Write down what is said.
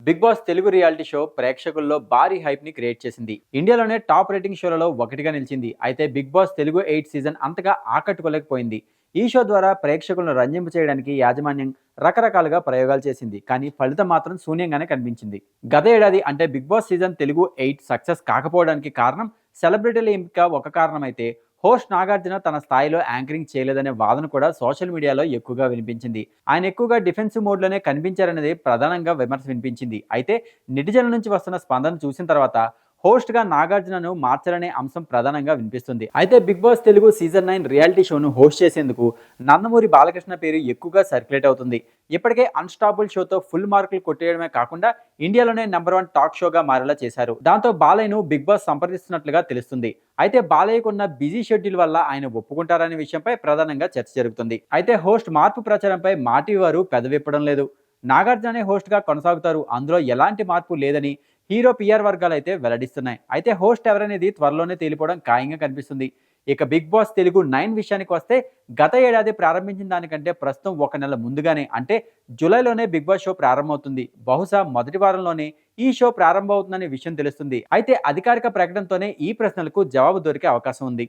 Big boss Telugu reality show ప్రేక్షకుల్లో భారీ hype ని క్రియేట్ చేసింది. ఇండియాలోనే టాప్ రేటింగ్ షోలలో ఒకటిగా నిలిచింది. అయితే బిగ్ బాస్ తెలుగు 8 సీజన్ అంతగా ఆకట్టుకోలేకపోయింది. ఈ షో ద్వారా ప్రేక్షకులను రంజింప చేయడానికి యాజమాన్యం రకరకాలుగా ప్రయోగాలు చేసింది. కానీ ఫలితం మాత్రం శూన్యంగానే కనిపించింది. గత ఏడాది అంటే big boss season Telugu 8 success కాకపోవడానికి కారణం సెలబ్రిటీల ఎంపిక ఒక కారణమైతే, హోస్ట్ నాగార్జున తన స్థాయిలో యాంకరింగ్ చేయలేదనే వాదన కూడా సోషల్ మీడియాలో ఎక్కువగా వినిపించింది. ఆయన ఎక్కువగా డిఫెన్సివ్ మోడ్లోనే కనిపించారనేది ప్రధానంగా విమర్శ వినిపించింది. అయితే నెటిజన్ల నుంచి వస్తున్న స్పందన చూసిన తర్వాత హోస్ట్గా నాగార్జునను మార్చాలనే అంశం ప్రధానంగా వినిపిస్తుంది. అయితే big boss Telugu season 9 reality షోను హోస్ట్ చేసేందుకు నందమూరి బాలకృష్ణ పేరు ఎక్కువగా సర్క్యులేట్ అవుతుంది. ఇప్పటికే అన్స్టాపుల్ షోతో ఫుల్ మార్కులు కొట్టేయడమే కాకుండా ఇండియాలోనే నెంబర్ 1 టాక్ షోగా మారేలా చేశారు. దాంతో బాలయ్యను బిగ్ బాస్ సంప్రదిస్తున్నట్లుగా తెలుస్తుంది. అయితే బాలయ్యకున్న బిజీ షెడ్యూల్ వల్ల ఆయన ఒప్పుకుంటారనే విషయంపై ప్రధానంగా చర్చ జరుగుతుంది. అయితే హోస్ట్ మార్పు ప్రచారంపై మాటివి వారు పెదవిప్పడం లేదు. నాగార్జునే హోస్ట్గా కొనసాగుతారు, అందులో ఎలాంటి మార్పు లేదని హీరో పిఆర్ వర్గాలు అయితే వెల్లడిస్తున్నాయి. అయితే హోస్ట్ ఎవరనేది త్వరలోనే తేలిపోవడం ఖాయంగా కనిపిస్తుంది. ఇక బిగ్ బాస్ తెలుగు 9 విషయానికి వస్తే, గత ఏడాది ప్రారంభించిన దానికంటే ప్రస్తుతం ఒక నెల ముందుగానే అంటే జూలైలోనే బిగ్ బాస్ షో ప్రారంభమవుతుంది. బహుశా మొదటి వారంలోనే ఈ షో ప్రారంభమవుతుందనే విషయం తెలుస్తుంది. అయితే అధికారిక ప్రకటనతోనే ఈ ప్రశ్నలకు జవాబు దొరికే అవకాశం ఉంది.